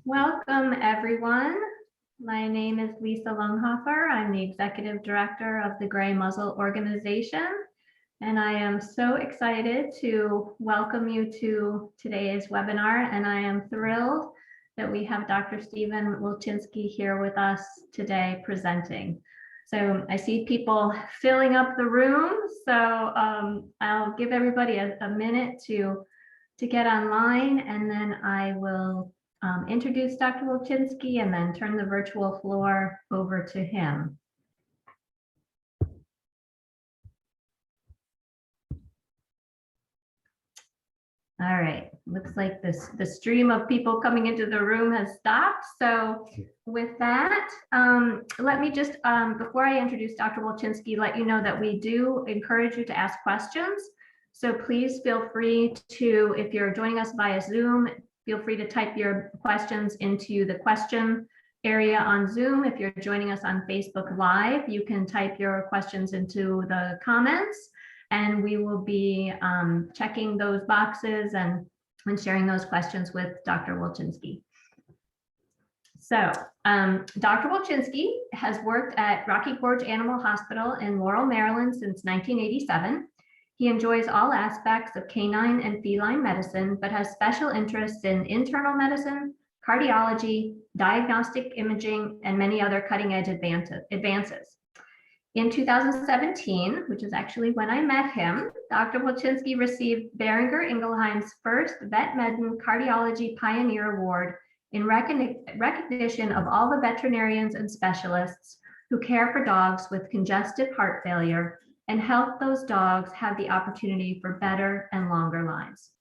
Welcome, everyone. My name is Lisa Lunghofer. I'm the Executive Director of the Gray Muzzle Organization, and I am so excited to welcome you to today's webinar, and I am thrilled that we have Dr. Stephen Wolchinsky here with us today presenting. So I see people filling up the room, so I'll give everybody a minute to get online, and then I will introduce Dr. Wolchinsky and then turn the virtual floor over to him. All right, looks like the stream of people coming into the room has stopped. So with that, let me just, before I introduce Dr. Wolchinsky, let you know that we do encourage you to ask questions. So please feel free to, if you're joining us via Zoom, feel free to type your questions into the question area on Zoom. If you're joining us on Facebook Live, you can type your questions into the comments, and we will be checking those boxes and sharing those questions with Dr. Wolchinsky. So Dr. Wolchinsky has worked at Rocky Gorge Animal Hospital in Laurel, Maryland since 1987. He enjoys all aspects of canine and feline medicine, but has special interests in internal medicine, cardiology, diagnostic imaging, and many other cutting-edge advances. In 2017, which is actually when I met him, Dr. Wolchinsky received Boehringer Ingelheim's first VetMedin Cardiology Pioneer Award in recognition of all the veterinarians and specialists who care for dogs with congestive heart failure and help those dogs have the opportunity for better and longer lives.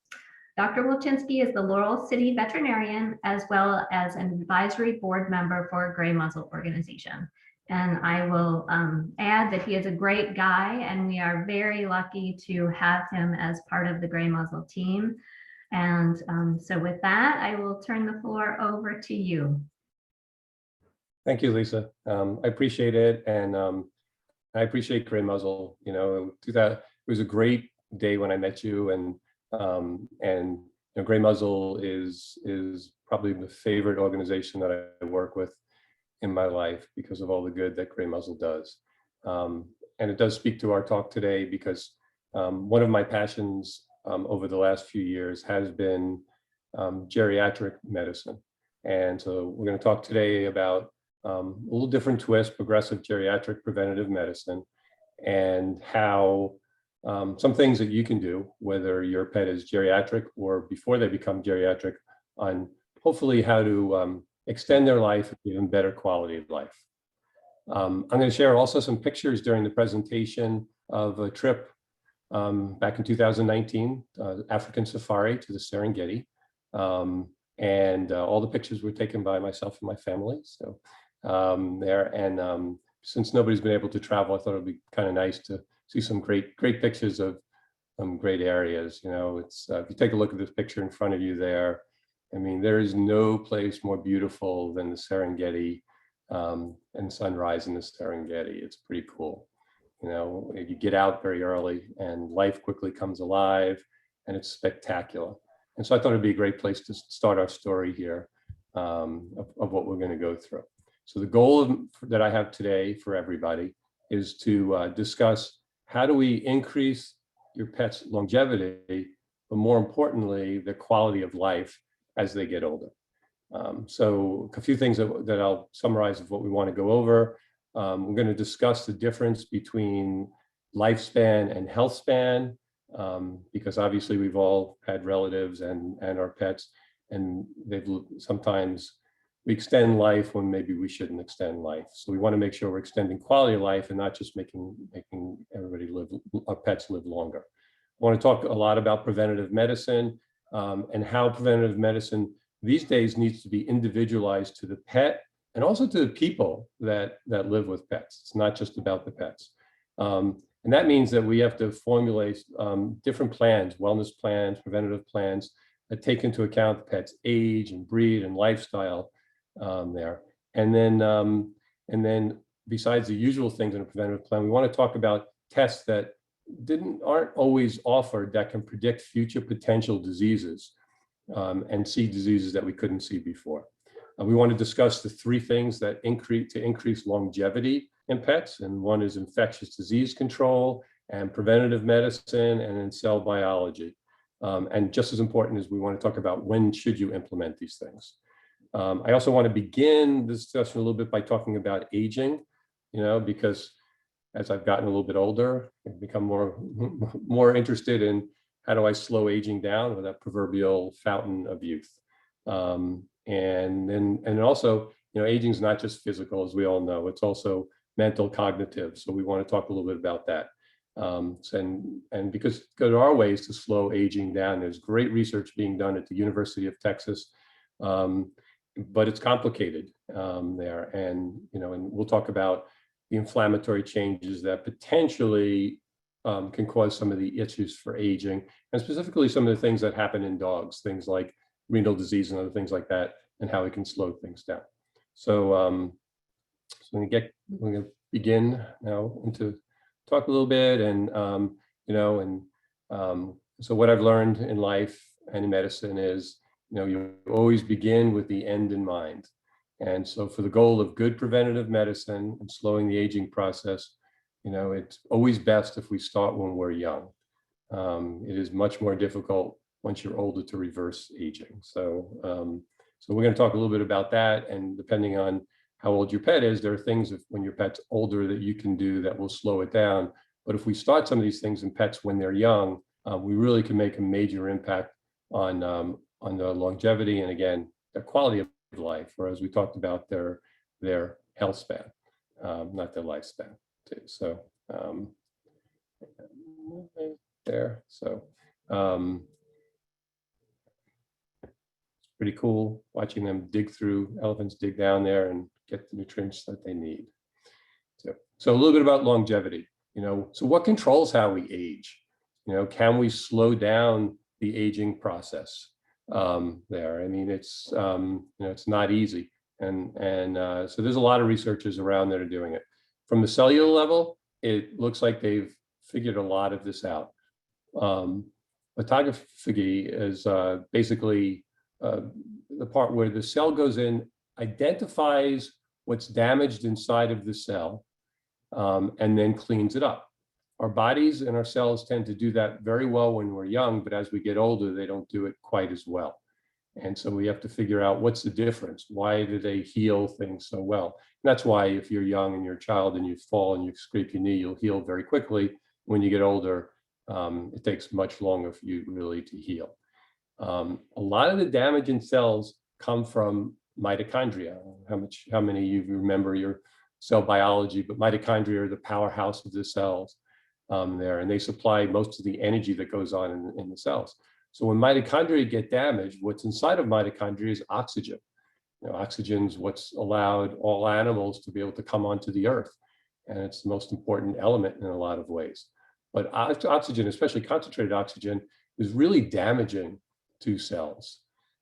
Dr. Wolchinsky is the Laurel City veterinarian, as well as an advisory board member for Gray Muzzle Organization. And I will add that he is a great guy, and we are very lucky to have him as part of the Gray Muzzle team. And so with that, I will turn the floor over to you. Thank you, Lisa. I appreciate it. And I appreciate Gray Muzzle. You know, it was a great day when I met you, and you know, Gray Muzzle is probably the favorite organization that I work with in my life because of all the good that Gray Muzzle does. And it does speak to our talk today because one of my passions over the last few years has been geriatric medicine. And so we're going to talk today about a little different twist, progressive geriatric preventative medicine, and how some things that you can do, whether your pet is geriatric or before they become geriatric, on hopefully how to extend their life and even better quality of life. I'm going to share also some pictures during the presentation of a trip back in 2019, African safari to the Serengeti. And all the pictures were taken by myself and my family. So since nobody's been able to travel, I thought it'd be kind of nice to see some great pictures of some great areas. You know, it's if you take a look at this picture in front of you there, I mean, there is no place more beautiful than the Serengeti and sunrise in the Serengeti. It's pretty cool. You know, you get out very early and life quickly comes alive, and it's spectacular. And so I thought it'd be a great place to start our story here of what we're going to go through. So the goal that I have today for everybody is to discuss how do we increase your pet's longevity, but more importantly, the quality of life as they get older. So a few things that I'll summarize of what we want to go over. We're going to discuss the difference between lifespan and health span, because obviously we've all had relatives and our pets, and sometimes we extend life when maybe we shouldn't extend life. So we want to make sure we're extending quality of life and not just making everybody our pets live longer. I want to talk a lot about preventative medicine and how preventative medicine these days needs to be individualized to the pet and also to the people that live with pets. It's not just about the pets. And that means that we have to formulate different plans, wellness plans, preventative plans that take into account the pet's age and breed and lifestyle there. And then besides the usual things in a preventative plan, we want to talk about tests that aren't always offered that can predict future potential diseases and see diseases that we couldn't see before. We want to discuss the three things that increase longevity in pets, and one is infectious disease control and preventative medicine, and then cell biology. And just as important is we want to talk about when should you implement these things. I also want to begin this discussion a little bit by talking about aging, because as I've gotten a little bit older, I've become more interested in how do I slow aging down with that proverbial fountain of youth. And also, aging is not just physical, as we all know, it's also mental, cognitive. So we want to talk a little bit about that. And because there are ways to slow aging down. There's great research being done at the University of Texas, but it's complicated there. And we'll talk about the inflammatory changes that potentially can cause some of the issues for aging, and specifically some of the things that happen in dogs, things like renal disease and other things like that, and how we can slow things down. So, we're going to begin now into talk a little bit, and so what I've learned in life and in medicine is, you always begin with the end in mind. And so for the goal of good preventative medicine and slowing the aging process, it's always best if we start when we're young. It is much more difficult once you're older to reverse aging. So we're going to talk a little bit about that, and depending on how old your pet is, there are things when your pet's older that you can do that will slow it down. But if we start some of these things in pets when they're young, we really can make a major impact on the longevity and, again, the quality of life, or as we talked about, their health span, not their lifespan too. So there. So it's pretty cool watching them elephants dig down there and get the nutrients that they need. So a little bit about longevity. So what controls how we age? Can we slow down the aging process there? I mean, it's it's not easy, and so there's a lot of researchers around that are doing it. From the cellular level, it looks like they've figured a lot of this out. Autophagy is basically the part where the cell goes in, identifies what's damaged inside of the cell, and then cleans it up. Our bodies and our cells tend to do that very well when we're young, but as we get older, they don't do it quite as well. And so we have to figure out what's the difference. Why do they heal things so well? And that's why if you're young and you're a child and you fall and you scrape your knee, you'll heal very quickly. When you get older, it takes much longer for you really to heal. A lot of the damage in cells come from mitochondria. How many of you remember your cell biology? But mitochondria are the powerhouse of the cells there, and they supply most of the energy that goes on in the cells. So when mitochondria get damaged, what's inside of mitochondria is oxygen. Oxygen is what's allowed all animals to be able to come onto the earth, and it's the most important element in a lot of ways. But oxygen, especially concentrated oxygen, is really damaging to cells.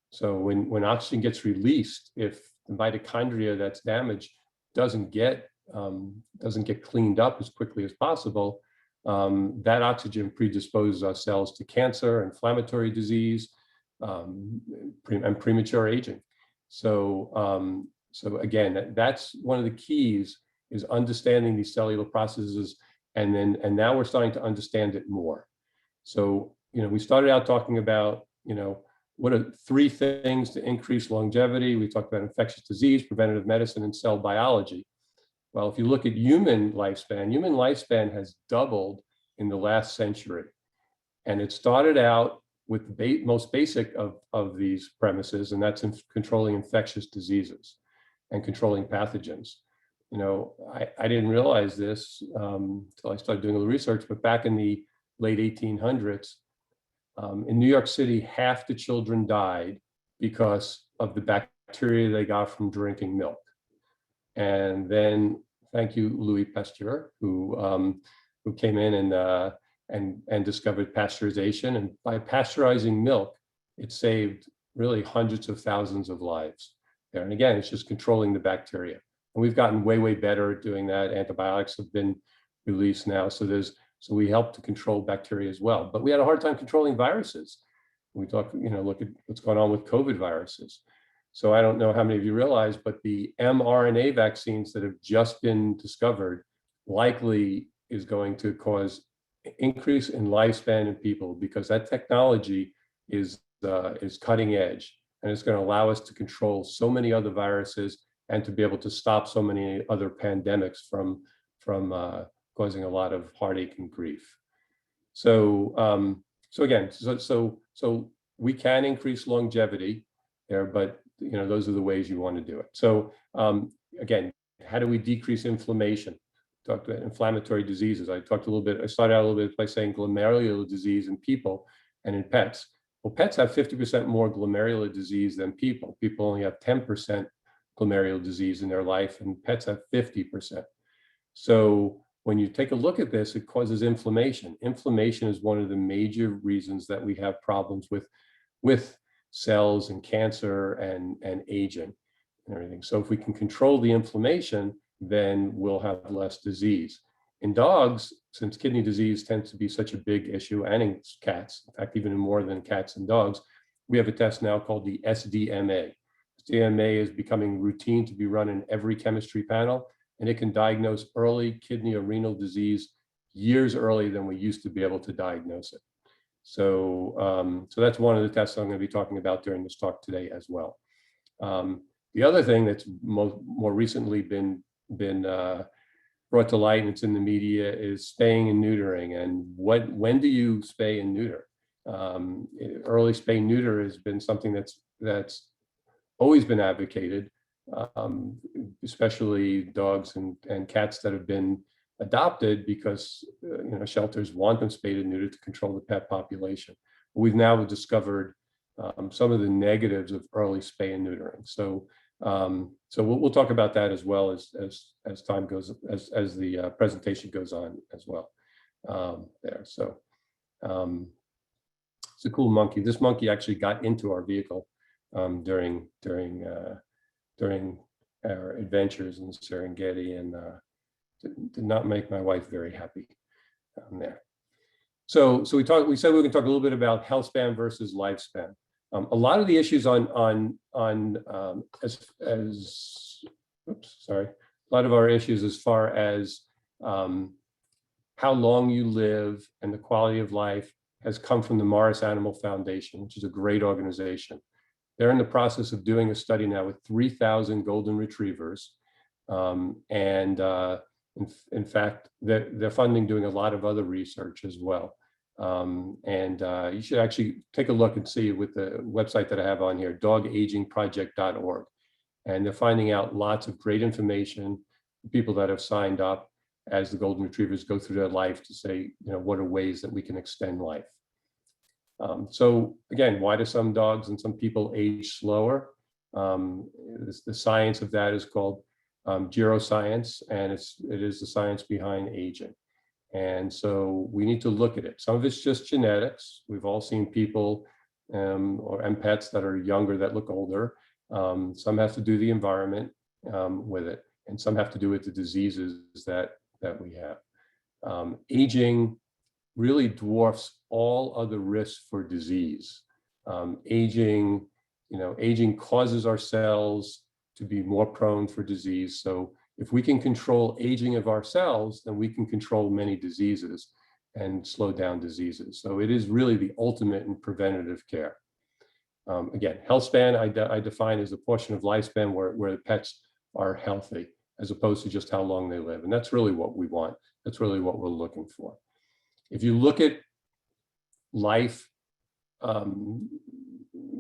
So when oxygen gets released, if the mitochondria that's damaged doesn't get cleaned up as quickly as possible, that oxygen predisposes our cells to cancer, inflammatory disease, and premature aging. So again, that's one of the keys, is understanding these cellular processes, and now we're starting to understand it more. So we started out talking about what are three things to increase longevity. We talked about infectious disease, preventative medicine, and cell biology. Well, if you look at human lifespan has doubled in the last century. And it started out with the most basic of these premises, and that's controlling infectious diseases and controlling pathogens. I didn't realize this until I started doing a little research, but back in the late 1800s, in New York City, half the children died because of the bacteria they got from drinking milk. And then, thank you, Louis Pasteur, who came in and discovered pasteurization. And by pasteurizing milk, it saved really hundreds of thousands of lives there. And again, it's just controlling the bacteria. And we've gotten way, way better at doing that. Antibiotics have been released now. So we help to control bacteria as well. But we had a hard time controlling viruses. We talk, look at what's going on with COVID viruses. So I don't know how many of you realize, but the mRNA vaccines that have just been discovered likely is going to cause increase in lifespan in people, because that technology is cutting edge, and it's going to allow us to control so many other viruses and to be able to stop so many other pandemics from causing a lot of heartache and grief. So again, so we can increase longevity there, but those are the ways you want to do it. So again, how do we decrease inflammation? Talked about inflammatory diseases. I started out a little bit by saying glomerular disease in people and in pets. Well, pets have 50% more glomerular disease than people. People only have 10% glomerular disease in their life, and pets have 50%. So when you take a look at this, it causes inflammation. Inflammation is one of the major reasons that we have problems with cells and cancer and aging and everything. So if we can control the inflammation, then we'll have less disease. In dogs, since kidney disease tends to be such a big issue, and in cats, in fact, even more than cats and dogs, we have a test now called the SDMA. SDMA is becoming routine to be run in every chemistry panel, and it can diagnose early kidney or renal disease years earlier than we used to be able to diagnose it. So, so that's one of the tests I'm going to be talking about during this talk today as well. The other thing that's more recently been brought to light, and it's in the media, is spaying and neutering. And when do you spay and neuter? Early spay and neuter has been something that's always been advocated, especially dogs and cats that have been adopted, because shelters want them spayed and neutered to control the pet population. We've now discovered some of the negatives of early spay and neutering. So so we'll talk about that as well as time goes, as the presentation goes on as well there. So it's a cool monkey. This monkey actually got into our vehicle during our adventures in Serengeti, and did not make my wife very happy there. So we said we were going to talk a little bit about health span versus lifespan. A lot of the issues a lot of our issues as far as how long you live and the quality of life has come from the Morris Animal Foundation, which is a great organization. They're in the process of doing a study now with 3,000 golden retrievers. In fact, they're funding doing a lot of other research as well. You should actually take a look and see with the website that I have on here, dogagingproject.org. And they're finding out lots of great information, people that have signed up as the golden retrievers go through their life to say, what are ways that we can extend life. So again, why do some dogs and some people age slower? The science of that is called geroscience, and it is the science behind aging. And so we need to look at it. Some of it's just genetics. We've all seen people and pets that are younger that look older. Some have to do the environment with it, and some have to do with the diseases that we have. Aging really dwarfs all other risks for disease. Aging causes our cells to be more prone for disease. So if we can control aging of our cells, then we can control many diseases and slow down diseases. So it is really the ultimate in preventative care. Again, health span I define as a portion of lifespan where the pets are healthy, as opposed to just how long they live. And that's really what we want. That's really what we're looking for. If you look at life, you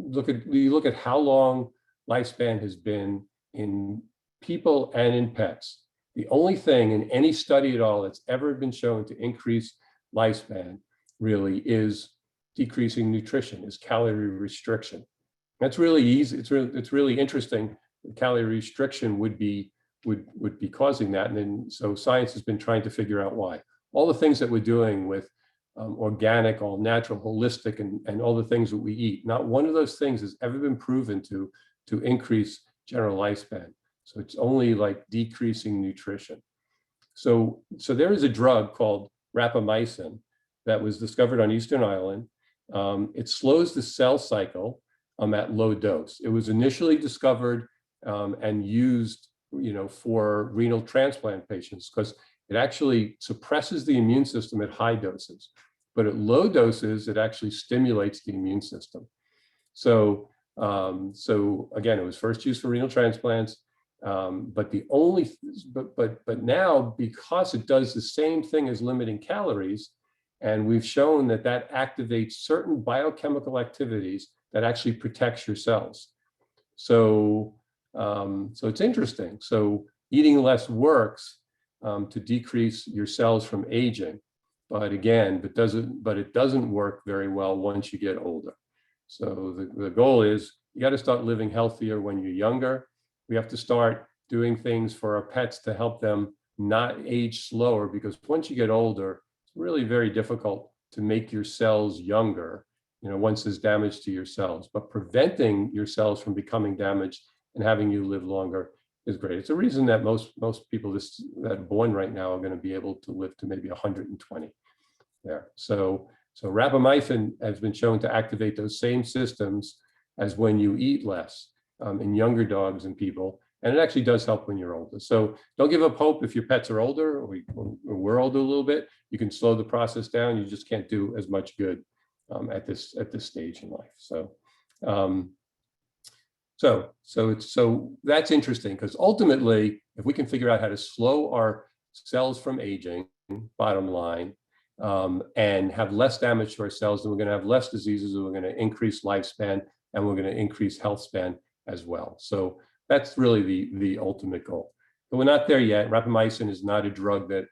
look at how long lifespan has been in people and in pets. The only thing in any study at all that's ever been shown to increase lifespan really is decreasing nutrition, is calorie restriction. That's really easy. It's really interesting. Calorie restriction would be causing that, and then so science has been trying to figure out why. All the things that we're doing with organic, all natural, holistic, and all the things that we eat, not one of those things has ever been proven to increase general lifespan. So it's only like decreasing nutrition. So there is a drug called rapamycin that was discovered on Eastern Island. It slows the cell cycle at low dose. It was initially discovered and used, for renal transplant patients because it actually suppresses the immune system at high doses. But at low doses, it actually stimulates the immune system. So, again, it was first used for renal transplants, but now, because it does the same thing as limiting calories, and we've shown that that activates certain biochemical activities that actually protects your cells. So, so it's interesting. So eating less works to decrease your cells from aging, but again, it doesn't work very well once you get older. So the goal is you got to start living healthier when you're younger. We have to start doing things for our pets to help them not age slower, because once you get older, it's really very difficult to make your cells younger, once there's damage to your cells. But preventing your cells from becoming damaged and having you live longer is great. It's a reason that most people that are born right now are going to be able to live to maybe 120 there. So rapamycin has been shown to activate those same systems as when you eat less in younger dogs and people. And it actually does help when you're older. So don't give up hope if your pets are older, or we're older a little bit. You can slow the process down. You just can't do as much good at this stage in life. So that's interesting, because ultimately, if we can figure out how to slow our cells from aging, bottom line, and have less damage to our cells, then we're going to have less diseases, and we're going to increase lifespan, and we're going to increase health span as well. So that's really the ultimate goal. But we're not there yet. Rapamycin is not a drug that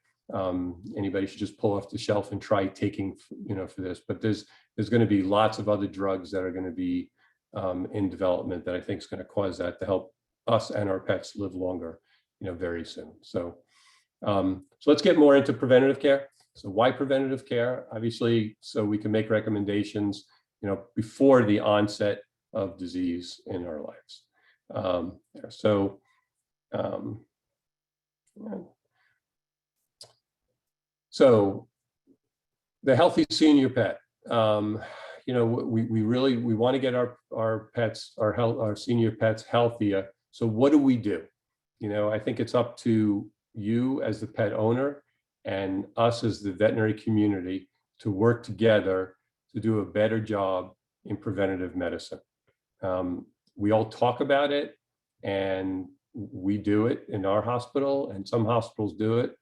anybody should just pull off the shelf and try taking, for this. But there's going to be lots of other drugs that are going to be in development that I think is going to cause that to help us and our pets live longer, very soon. So, so let's get more into preventative care. So why preventative care? Obviously, so we can make recommendations, before the onset of disease in our lives. So the healthy senior pet. We want to get our pets, our senior pets healthier. So what do we do? I think it's up to you as the pet owner and us as the veterinary community to work together to do a better job in preventative medicine. We all talk about it, and we do it in our hospital, and some hospitals do it,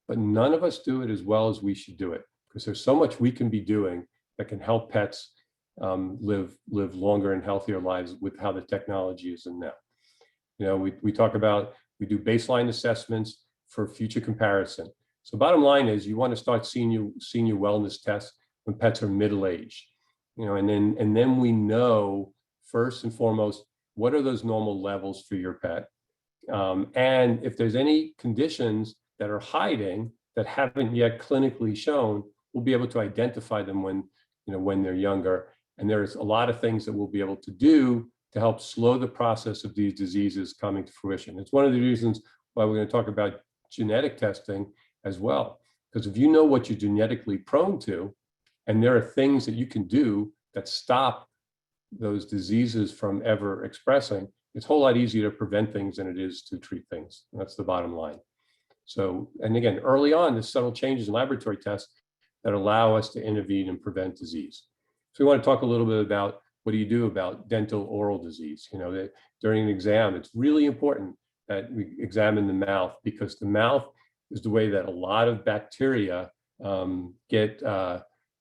but none of us do it as well as we should do it, because there's so much we can be doing that can help pets live longer and healthier lives with how the technology is in now. We talk about, we do baseline assessments for future comparison. So bottom line is, you want to start senior wellness tests when pets are middle-aged, and then we know first and foremost, what are those normal levels for your pet? And if there's any conditions that are hiding that haven't yet clinically shown, we'll be able to identify them when they're younger. And there's a lot of things that we'll be able to do to help slow the process of these diseases coming to fruition. It's one of the reasons why we're going to talk about genetic testing as well. Because if you know what you're genetically prone to, and there are things that you can do that stop those diseases from ever expressing, it's a whole lot easier to prevent things than it is to treat things. And that's the bottom line. So, and again, early on, there's subtle changes in laboratory tests that allow us to intervene and prevent disease. So we want to talk a little bit about what do you do about dental oral disease. That during an exam, it's really important that we examine the mouth, because the mouth is the way that a lot of bacteria get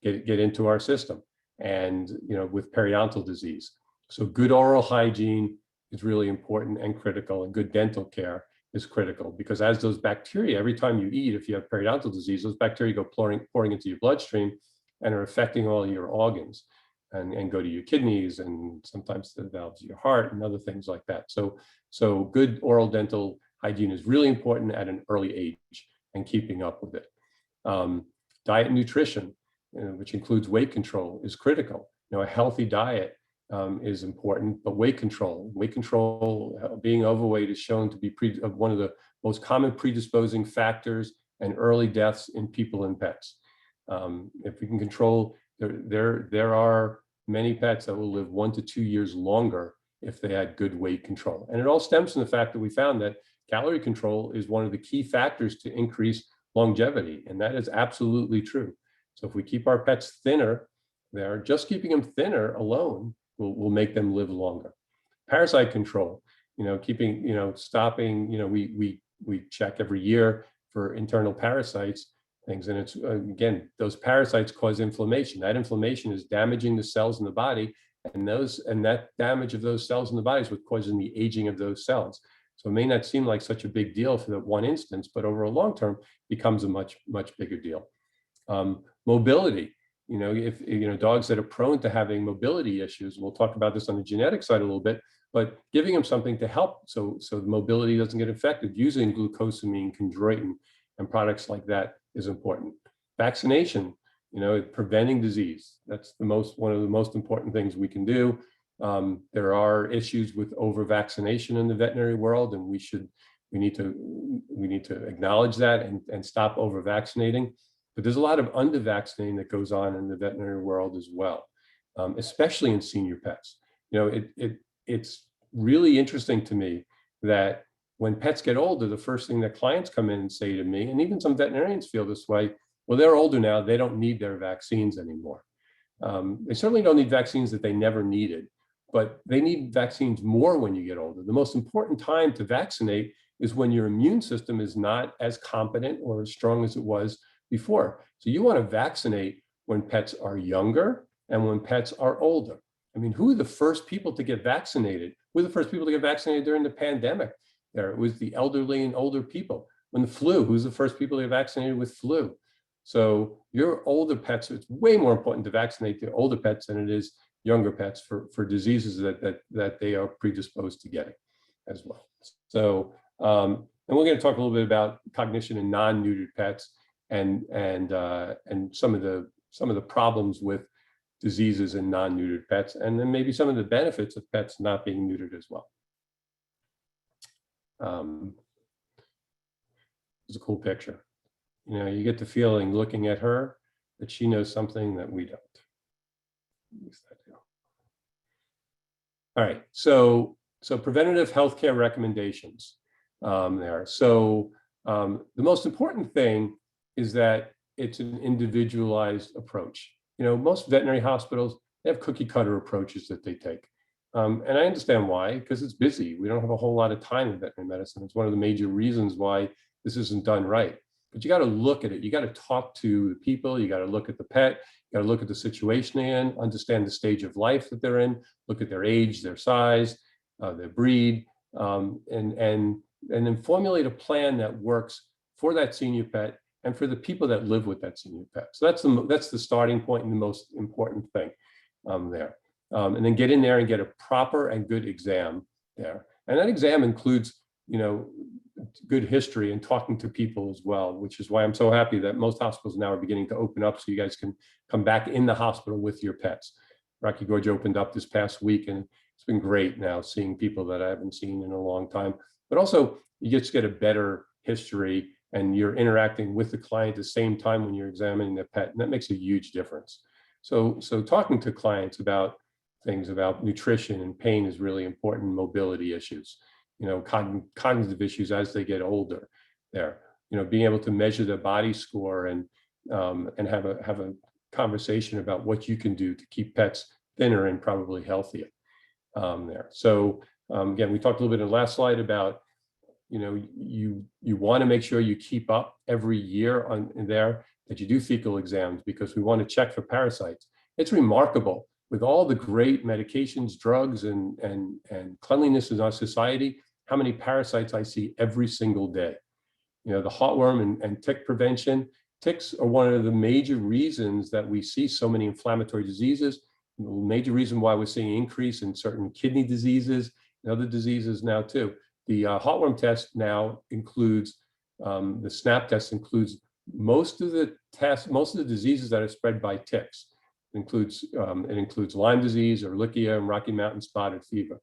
into our system, and with periodontal disease. So good oral hygiene is really important and critical, and good dental care is critical, because as those bacteria, every time you eat, if you have periodontal disease, those bacteria go pouring into your bloodstream and are affecting all your organs and go to your kidneys and sometimes the valves of your heart and other things like that. So good oral dental hygiene is really important at an early age, and keeping up with it. Diet and nutrition, which includes weight control, is critical. A healthy diet is important, but weight control, being overweight is shown to be one of the most common predisposing factors and early deaths in people and pets. If we can control, there are many pets that will live 1 to 2 years longer if they had good weight control. And it all stems from the fact that we found that calorie control is one of the key factors to increase longevity. And that is absolutely true. So if we keep our pets thinner, just keeping them thinner alone will make them live longer. Parasite control, stopping, we check every year for internal parasites things. And it's, again, those parasites cause inflammation. That inflammation is damaging the cells in the body, and that damage of those cells in the body is what causes the aging of those cells. So it may not seem like such a big deal for that one instance, but over a long term becomes a much bigger deal. Mobility, if dogs that are prone to having mobility issues, we'll talk about this on the genetic side a little bit, but giving them something to help so the mobility doesn't get affected, using glucosamine, chondroitin, and products like that is important. Vaccination, preventing disease, that's one of the most important things we can do. There are issues with over-vaccination in the veterinary world, and we need to acknowledge that and stop over-vaccinating. But there's a lot of under-vaccinating that goes on in the veterinary world as well, especially in senior pets. It's really interesting to me that when pets get older, the first thing that clients come in and say to me, and even some veterinarians feel this way, well, they're older now, they don't need their vaccines anymore. They certainly don't need vaccines that they never needed, but they need vaccines more when you get older. The most important time to vaccinate is when your immune system is not as competent or as strong as it was before. So you want to vaccinate when pets are younger and when pets are older. I mean, who are the first people to get vaccinated? Who were the first people to get vaccinated during the pandemic? It was the elderly and older people. When the flu, who's the first people to get vaccinated with flu? So your older pets, it's way more important to vaccinate the older pets than it is younger pets for diseases that they are predisposed to getting as well. So, and we're going to talk a little bit about cognition in non-neutered pets and some of the problems with diseases in non-neutered pets, and then maybe some of the benefits of pets not being neutered as well. It's a cool picture. You get the feeling looking at her that she knows something that we don't. At least I do. All right, so preventative healthcare recommendations there. So the most important thing is that it's an individualized approach. Most veterinary hospitals, they have cookie cutter approaches that they take. And I understand why, because it's busy. We don't have a whole lot of time in veterinary medicine. It's one of the major reasons why this isn't done right. But you got to look at it. You got to talk to the people. You got to look at the pet. You got to look at the situation they're in, understand the stage of life that they're in, look at their age, their size, their breed, and then formulate a plan that works for that senior pet and for the people that live with that senior pet. So that's the starting point and the most important thing there. And then get in there and get a proper and good exam there. And that exam includes, good history and talking to people as well, which is why I'm so happy that most hospitals now are beginning to open up so you guys can come back in the hospital with your pets. Rocky Gorge opened up this past week, and it's been great now seeing people that I haven't seen in a long time. But also, you just get a better history, and you're interacting with the client at the same time when you're examining their pet, and that makes a huge difference. So talking to clients about things about nutrition and pain is really important. Mobility issues, cognitive issues as they get older there, being able to measure their body score and have a conversation about what you can do to keep pets thinner and probably healthier there. So again, we talked a little bit in the last slide about, you want to make sure you keep up every year on there, that you do fecal exams, because we want to check for parasites. It's remarkable with all the great medications, drugs, and cleanliness in our society, how many parasites I see every single day. The heartworm and tick prevention. Ticks are one of the major reasons that we see so many inflammatory diseases, major reason why we're seeing an increase in certain kidney diseases and other diseases now too. The heartworm test now includes, the SNAP test includes most of the diseases that are spread by ticks. It includes Lyme disease, Ehrlichia, and Rocky Mountain spotted fever.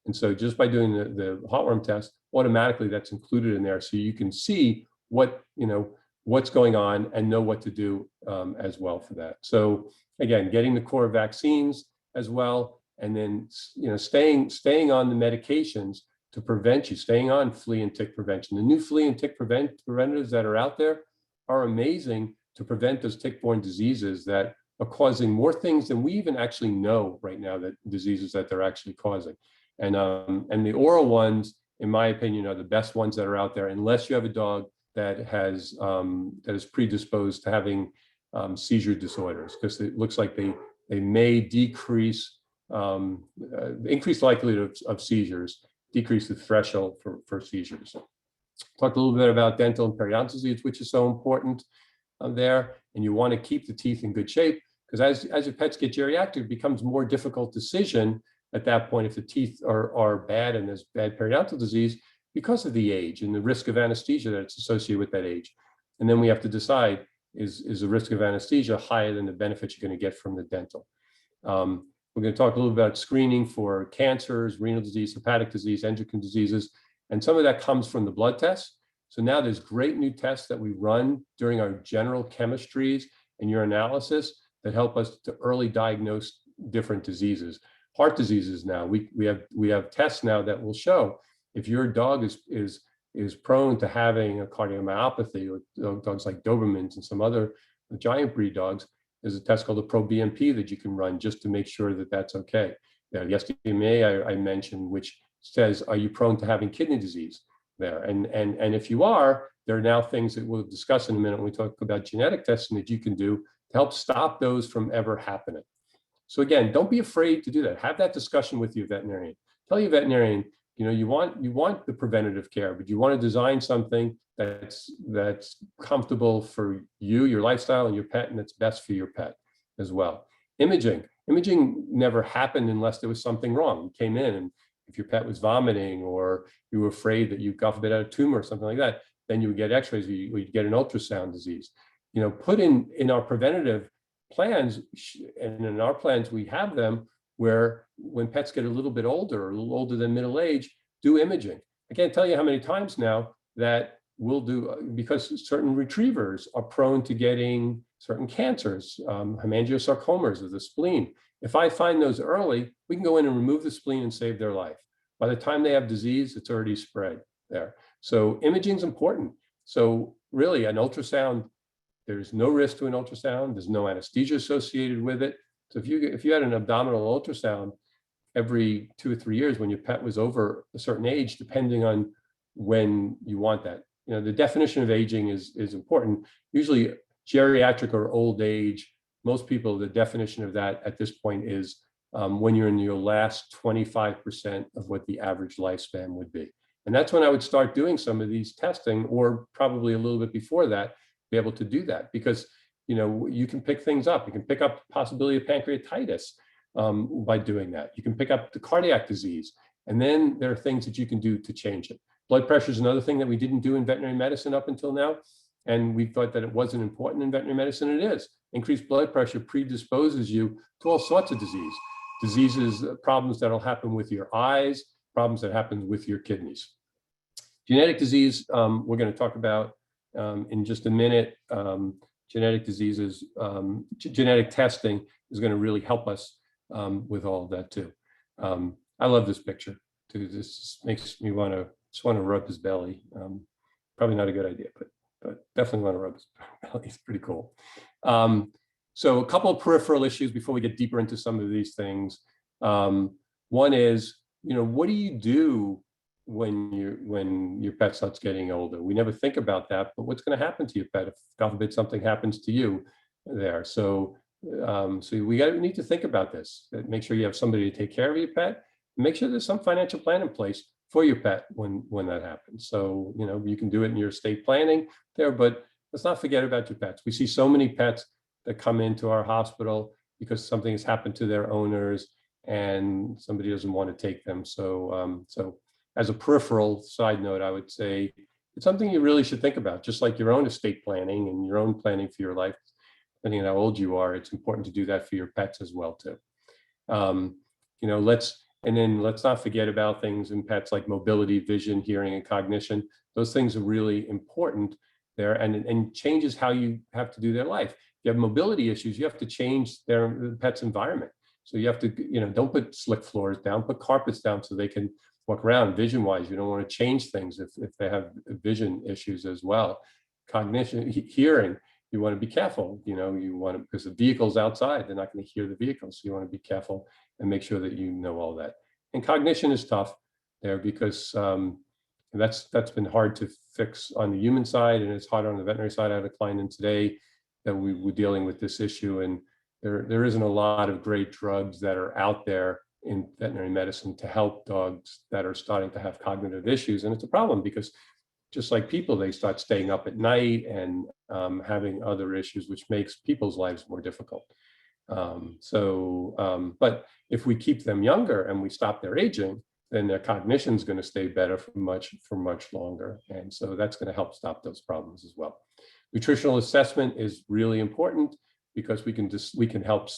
And so just by doing the heartworm test, automatically that's included in there, so you can see what's going on and know what to do as well for that. So again, getting the core vaccines as well. And then, staying on the medications to prevent you, staying on flea and tick prevention. The new flea and tick preventatives that are out there are amazing to prevent those tick-borne diseases that are causing more things than we even actually know right now, that diseases that they're actually causing. And the oral ones, in my opinion, are the best ones that are out there, unless you have a dog that is predisposed to having seizure disorders, because it looks like they may increase the likelihood of seizures, decrease the threshold for seizures. Talked a little bit about dental and periodontal disease, which is so important there. And you want to keep the teeth in good shape, because as your pets get geriatric, it becomes more difficult decision at that point if the teeth are bad and there's bad periodontal disease because of the age and the risk of anesthesia that's associated with that age. And then we have to decide, is the risk of anesthesia higher than the benefits you're going to get from the dental? We're going to talk a little about screening for cancers, renal disease, hepatic disease, endocrine diseases, and some of that comes from the blood tests. So now there's great new tests that we run during our general chemistries and urinalysis that help us to early diagnose different diseases. Heart diseases now, we have tests now that will show if your dog is prone to having a cardiomyopathy, or dogs like Dobermans and some other giant breed dogs. There's a test called the ProBNP that you can run just to make sure that that's okay. Now, the SDMA I mentioned, which says, are you prone to having kidney disease there? And if you are, there are now things that we'll discuss in a minute when we talk about genetic testing that you can do to help stop those from ever happening. So again, don't be afraid to do that. Have that discussion with your veterinarian. Tell your veterinarian, you want the preventative care, but you want to design something that's comfortable for you, your lifestyle, and your pet, and that's best for your pet as well. Imaging never happened unless there was something wrong. You came in, and if your pet was vomiting, or you were afraid that you got a bit of a tumor or something like that, then you would get x-rays, or you'd get an ultrasound disease. Put in our preventative plans, and in our plans, we have them where when pets get a little bit older, or a little older than middle age, do imaging. I can't tell you how many times now that we'll do, because certain retrievers are prone to getting certain cancers, hemangiosarcomas of the spleen. If I find those early, we can go in and remove the spleen and save their life. By the time they have disease, it's already spread there. So imaging is important. So really, an ultrasound, there's no risk to an ultrasound. There's no anesthesia associated with it. So if you had an abdominal ultrasound every 2 or 3 years when your pet was over a certain age, depending on when you want that. The definition of aging is important. Usually geriatric or old age, most people, the definition of that at this point is when you're in your last 25% of what the average lifespan would be. And that's when I would start doing some of these testing, or probably a little bit before that, be able to do that, because you can pick things up. You can pick up the possibility of pancreatitis by doing that. You can pick up the cardiac disease, and then there are things that you can do to change it. Blood pressure is another thing that we didn't do in veterinary medicine up until now, and we thought that it wasn't important in veterinary medicine. It is. Increased blood pressure predisposes you to all sorts of diseases, problems that'll happen with your eyes, problems that happen with your kidneys. Genetic disease, we're going to talk about in just a minute. Genetic diseases, genetic testing is going to really help us with all of that too. I love this picture too. This makes me just want to rub his belly. Probably not a good idea, but definitely want to rub his belly. It's pretty cool. So a couple of peripheral issues before we get deeper into some of these things. One is, what do you do when your pet starts getting older? We never think about that, but what's going to happen to your pet if, God forbid, something happens to you there? So we need to think about this. Make sure you have somebody to take care of your pet. Make sure there's some financial plan in place for your pet when that happens. So you can do it in your estate planning there, but let's not forget about your pets. We see so many pets that come into our hospital because something has happened to their owners and somebody doesn't want to take them. So as a peripheral side note, I would say it's something you really should think about, just like your own estate planning and your own planning for your life. Depending on how old you are, it's important to do that for your pets as well too. Let's not forget about things in pets like mobility, vision, hearing, and cognition. Those things are really important there, and changes how you have to do their life. If you have mobility issues, you have to change the pet's environment. So you have to, don't put slick floors down, put carpets down so they can walk around. Vision wise, you don't want to change things if they have vision issues as well. Cognition, hearing, you want to be careful, you want to, because the vehicle's outside, they're not going to hear the vehicle. So you want to be careful and make sure that you know all that. And cognition is tough there because that's been hard to fix on the human side, and it's harder on the veterinary side. I had a client in today that we were dealing with this issue, and there isn't a lot of great drugs that are out there in veterinary medicine to help dogs that are starting to have cognitive issues. And it's a problem because just like people, they start staying up at night and having other issues, which makes people's lives more difficult. But if we keep them younger and we stop their aging, then their cognition is going to stay better for much longer. And so that's going to help stop those problems as well. Nutritional assessment is really important because we can help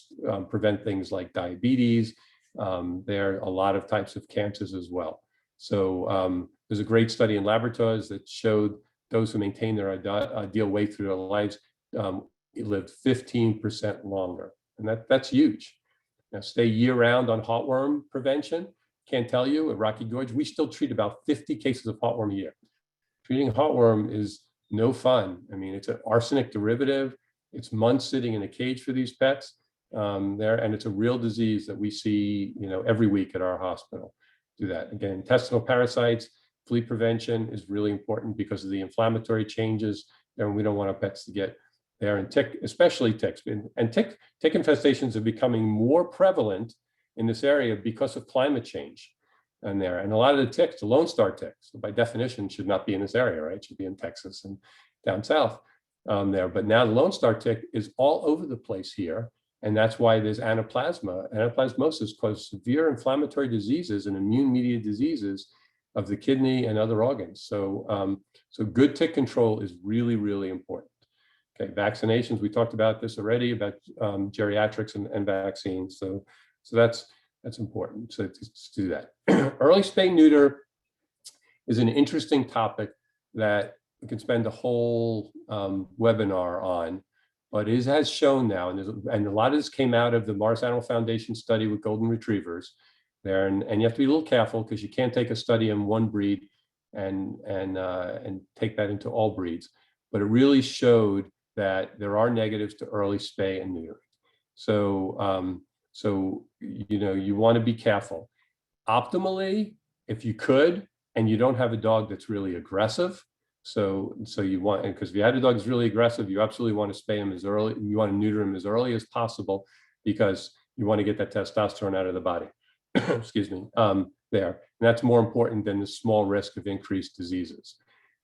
prevent things like diabetes. There are a lot of types of cancers as well. So there's a great study in laboratories that showed those who maintain their ideal weight through their lives lived 15% longer. And that's huge. Now, stay year-round on heartworm prevention. Can't tell you, at Rocky Gorge, we still treat about 50 cases of heartworm a year. Treating heartworm is no fun. I mean, it's an arsenic derivative. It's months sitting in a cage for these pets there, and it's a real disease that we see, every week at our hospital. Do that. Again, intestinal parasites, flea prevention is really important because of the inflammatory changes, and we don't want our pets to get there. And tick, especially ticks, and tick infestations are becoming more prevalent in this area because of climate change and there. And a lot of the ticks, the Lone Star ticks, by definition, should not be in this area, right? Should be in Texas and down south there. But now the Lone Star tick is all over the place here. And that's why there's anaplasma. Anaplasmosis causes severe inflammatory diseases and immune-mediated diseases of the kidney and other organs. So, so good tick control is really, really important. Okay, vaccinations, we talked about this already, about geriatrics and vaccines. So that's important. So to do that. Early spay neuter is an interesting topic that we can spend a whole webinar on, but it has shown now, and a lot of this came out of the Mars Animal Foundation study with golden retrievers there, and you have to be a little careful because you can't take a study in one breed and take that into all breeds. But it really showed that there are negatives to early spay and neuter. So, you want to be careful. Optimally, if you could, and you don't have a dog that's really aggressive, so you want, and because if you had a dog that's really aggressive, you absolutely want to spay him as early, you want to neuter him as early as possible because you want to get that testosterone out of the body. Excuse me, there. And that's more important than the small risk of increased diseases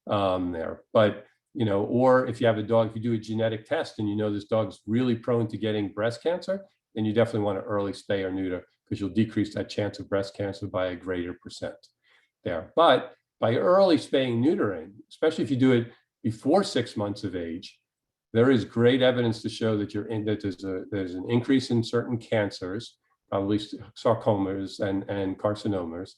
there. But, or if you have a dog, if you do a genetic test and this dog's really prone to getting breast cancer, then you definitely want to early spay or neuter because you'll decrease that chance of breast cancer by a greater percent there. But by early spaying and neutering, especially if you do it before 6 months of age, there is great evidence to show that there's an increase in certain cancers, probably sarcomas and carcinomas,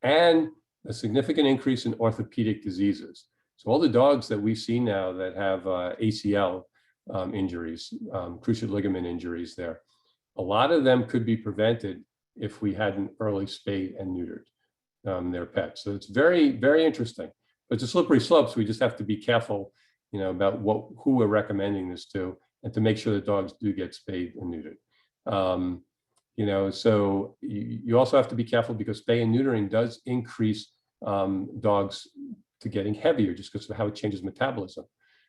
and a significant increase in orthopedic diseases. So all the dogs that we see now that have ACL injuries, cruciate ligament injuries there, a lot of them could be prevented if we hadn't early spayed and neutered their pets. So it's very, very interesting. But it's a slippery slope, so we just have to be careful, about who we're recommending this to, and to make sure that dogs do get spayed and neutered. So you also have to be careful because spay and neutering does increase dogs to getting heavier just because of how it changes metabolism.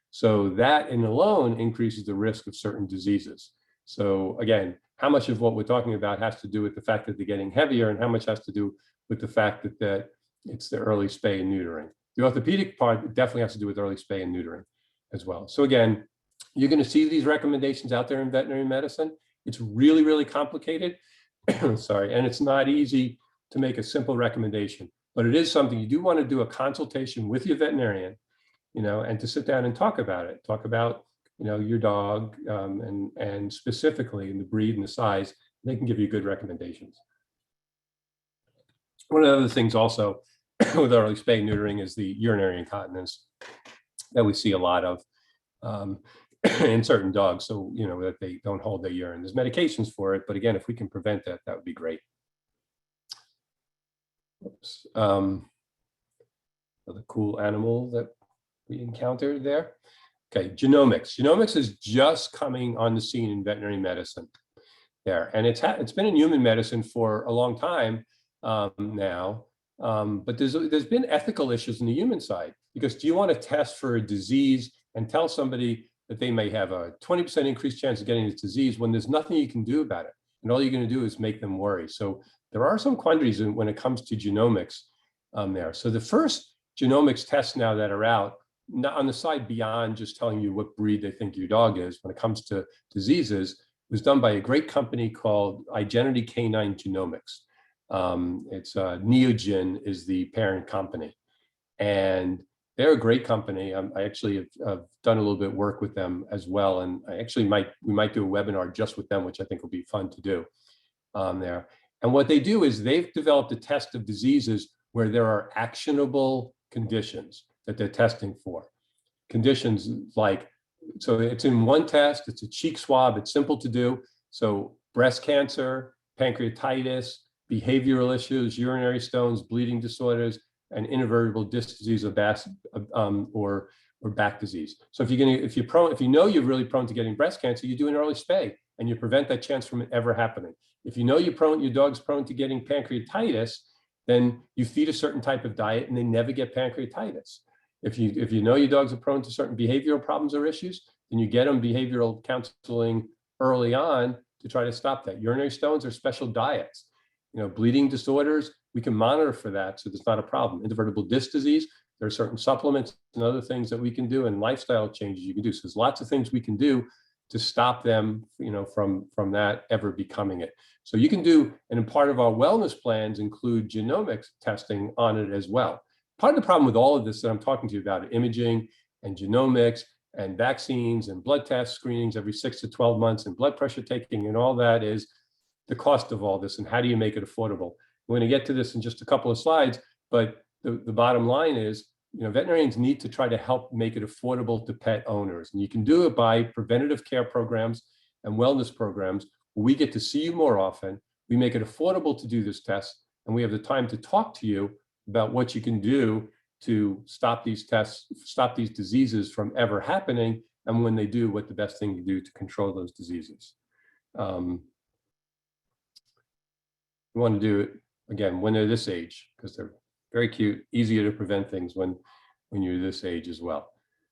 So that in alone increases the risk of certain diseases. So again, how much of what we're talking about has to do with the fact that they're getting heavier and how much has to do with the fact that it's the early spay and neutering. The orthopedic part definitely has to do with early spay and neutering as well. So again, you're going to see these recommendations out there in veterinary medicine. It's really, really complicated. Sorry, and it's not easy to make a simple recommendation, but it is something you do want to do a consultation with your veterinarian, and to sit down and talk about it. Talk about, your dog and specifically in the breed and the size. They can give you good recommendations. One of the other things also with early spay and neutering is the urinary incontinence that we see a lot of. in certain dogs, so that they don't hold their urine. There's medications for it, but again, if we can prevent that, that would be great. Oops. The cool animal that we encountered there. Okay, genomics. Genomics is just coming on the scene in veterinary medicine there, and it's been in human medicine for a long time now. But there's been ethical issues in the human side, because do you want to test for a disease and tell somebody that they may have a 20% increased chance of getting this disease when there's nothing you can do about it, and all you're going to do is make them worry? So there are some quandaries when it comes to genomics there. So the first genomics tests now that are out, not on the side beyond just telling you what breed they think your dog is when it comes to diseases, was done by a great company called Identity Canine Genomics. It's Neogen is the parent company, and they're a great company. I actually have done a little bit of work with them as well, and we might do a webinar just with them, which I think will be fun to do there. And what they do is they've developed a test of diseases where there are actionable conditions that they're testing for. Conditions like, so it's in one test, it's a cheek swab, it's simple to do. So breast cancer, pancreatitis, behavioral issues, urinary stones, bleeding disorders, and invertebrate disc disease or back disease. So if you know you're really prone to getting breast cancer, you do an early spay and you prevent that chance from ever happening. If you know your dog's prone to getting pancreatitis, then you feed a certain type of diet and they never get pancreatitis. If you know your dogs are prone to certain behavioral problems or issues, then you get them behavioral counseling early on to try to stop that. Urinary stones are special diets. Bleeding disorders, we can monitor for that, so there's not a problem. Invertebrate disc disease, there are certain supplements and other things that we can do, and lifestyle changes you can do. So there's lots of things we can do to stop them, from that ever becoming it. So you can do, and part of our wellness plans include genomics testing on it as well. Part of the problem with all of this that I'm talking to you about, imaging and genomics and vaccines and blood test screenings every 6 to 12 months and blood pressure taking and all that, is the cost of all this and how do you make it affordable. We're going to get to this in just a couple of slides, but the bottom line is, veterinarians need to try to help make it affordable to pet owners. And you can do it by preventative care programs and wellness programs. We get to see you more often. We make it affordable to do this test, and we have the time to talk to you about what you can do to stop these tests, stop these diseases from ever happening, and when they do, what the best thing to do to control those diseases. We want to do it, again, when they're this age, because they're very cute, easier to prevent things when you're this age as well.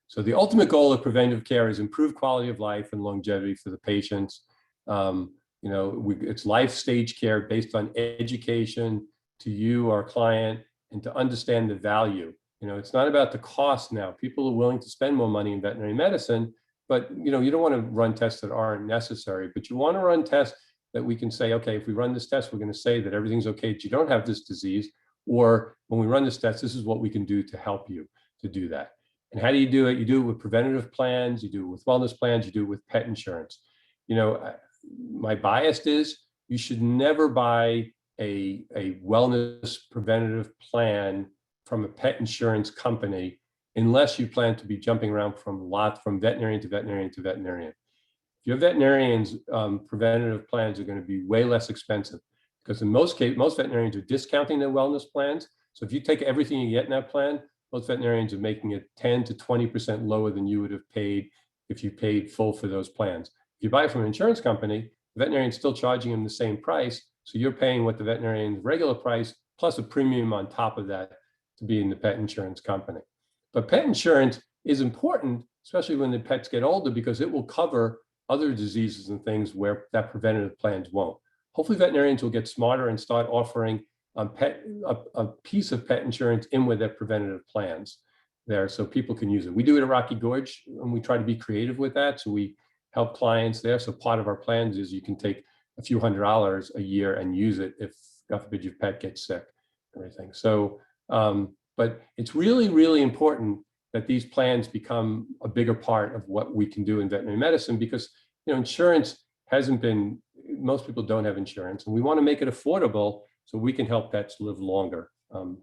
So the ultimate goal of preventive care is improved quality of life and longevity for the patients. It's life stage care based on education to you, our client, and to understand the value. It's not about the cost now. People are willing to spend more money in veterinary medicine, but you don't want to run tests that aren't necessary, but you want to run tests that we can say, okay, if we run this test, we're going to say that everything's okay, that you don't have this disease, or when we run this test, this is what we can do to help you to do that. And how do you do it? You do it with preventative plans, you do it with wellness plans, you do it with pet insurance. My bias is you should never buy a wellness preventative plan from a pet insurance company unless you plan to be jumping around from veterinarian to veterinarian to veterinarian. If your veterinarian's preventative plans are going to be way less expensive, because in most cases, most veterinarians are discounting their wellness plans. So if you take everything you get in that plan, most veterinarians are making it 10 to 20% lower than you would have paid if you paid full for those plans. If you buy it from an insurance company, the veterinarian's still charging them the same price. So you're paying what the veterinarian's regular price plus a premium on top of that to be in the pet insurance company. But pet insurance is important, especially when the pets get older, because it will cover other diseases and things where that preventative plans won't. Hopefully veterinarians will get smarter and start offering a piece of pet insurance in with their preventative plans there so people can use it. We do it at Rocky Gorge, and we try to be creative with that. So we help clients there. So part of our plans is you can take a few $100s a year and use it if, God forbid, your pet gets sick, everything. So, but it's really, really important that these plans become a bigger part of what we can do in veterinary medicine, because insurance hasn't been, most people don't have insurance, and we want to make it affordable so we can help pets live longer. And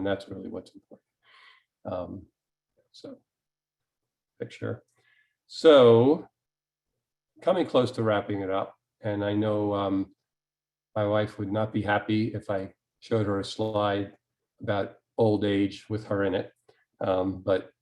that's really what's important. So, picture. So coming close to wrapping it up, and I know my wife would not be happy if I showed her a slide about old age with her in it. But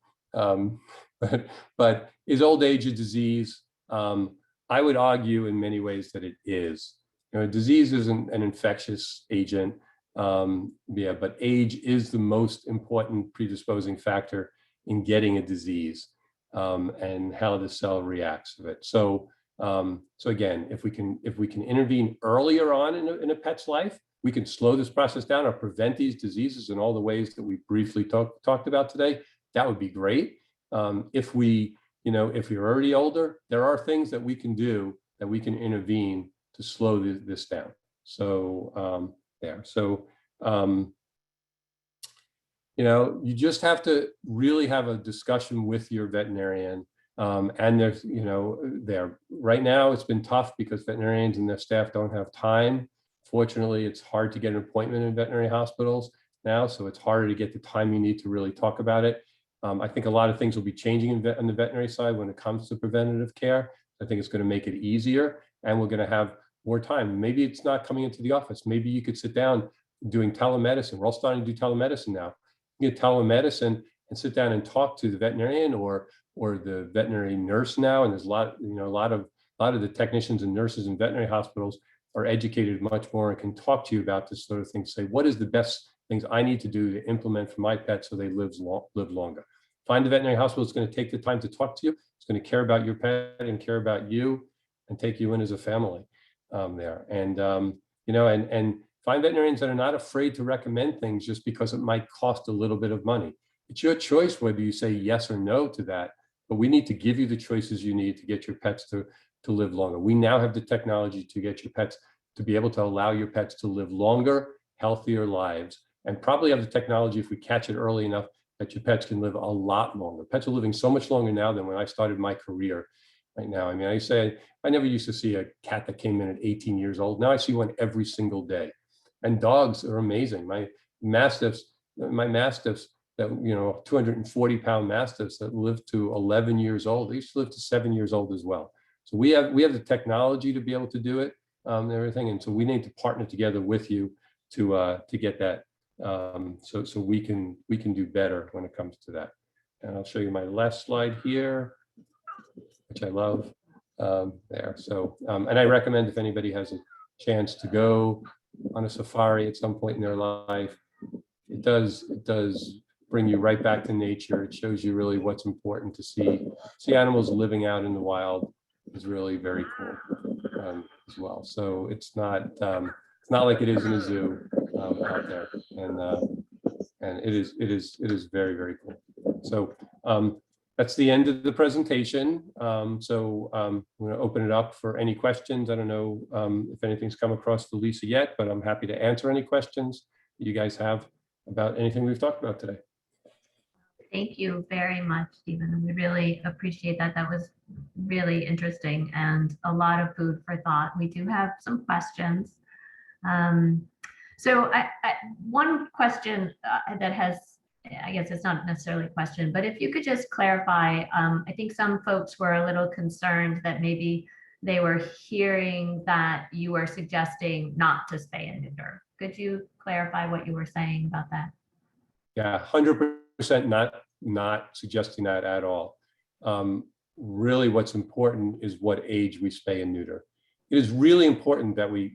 is old age a disease? I would argue in many ways that it is. You know, disease isn't an infectious agent. Yeah, but age is the most important predisposing factor in getting a disease, and how the cell reacts to it. So again, if we can intervene earlier on in a pet's life, we can slow this process down or prevent these diseases in all the ways that we briefly talked about today. That would be great. If you're already older, there are things that we can do that we can intervene to slow this down. So you just have to really have a discussion with your veterinarian. And there's, right now it's been tough because veterinarians and their staff don't have time. Fortunately, it's hard to get an appointment in veterinary hospitals now, so it's harder to get the time you need to really talk about it. I think a lot of things will be changing on the veterinary side when it comes to preventative care. I think it's going to make it easier, and we're going to have more time. Maybe it's not coming into the office. Maybe you could sit down doing telemedicine. We're all starting to do telemedicine now. You get telemedicine and sit down and talk to the veterinarian or the veterinary nurse now. And there's a lot of the technicians and nurses in veterinary hospitals are educated much more and can talk to you about this sort of thing. Say, what is the best things I need to do to implement for my pet so they live longer? Find a veterinary hospital that's going to take the time to talk to you. It's going to care about your pet and care about you and take you in as a family there. And and find veterinarians that are not afraid to recommend things just because it might cost a little bit of money. It's your choice whether you say yes or no to that, but we need to give you the choices you need to get your pets to live longer. We now have the technology to get your pets to be able to allow your pets to live longer, healthier lives, and probably have the technology, if we catch it early enough, that your pets can live a lot longer. Pets are living so much longer now than when I started my career. Right now, I mean, I never used to see a cat that came in at 18 years old. Now I see one every single day. And dogs are amazing. My mastiffs that, 240-pound mastiffs that live to 11 years old, they used to live to 7 years old as well. So we have the technology to be able to do it and everything. And so we need to partner together with you to get that so we can do better when it comes to that. And I'll show you my last slide here, which I love there. So, and I recommend if anybody has a chance to go on a safari at some point in their life, it does bring you right back to nature. It shows you really what's important to see. See animals living out in the wild is really very cool as well. So it's not like it is in a zoo out there, and it is very, very cool. So that's the end of the presentation. So I'm going to open it up for any questions. I don't know if anything's come across to Lisa yet, but I'm happy to answer any questions you guys have about anything we've talked about today. Thank you very much, Stephen. We really appreciate that. That was really interesting and a lot of food for thought. We do have some questions. So one question that has, I guess it's not necessarily a question, but if you could just clarify, I think some folks were a little concerned that maybe they were hearing that you were suggesting not to spay and neuter. Could you clarify what you were saying about that? Yeah, 100% not suggesting that at all. Really what's important is what age we spay and neuter. It is really important that we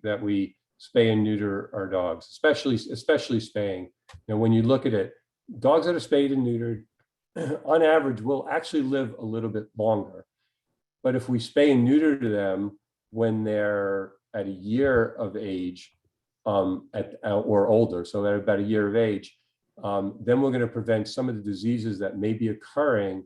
spay and neuter our dogs, especially spaying. When you look at it, dogs that are spayed and neutered, on average, will actually live a little bit longer. But if we spay and neuter to them when they're at a year of age or older, so they're about a year of age, then we're going to prevent some of the diseases that may be occurring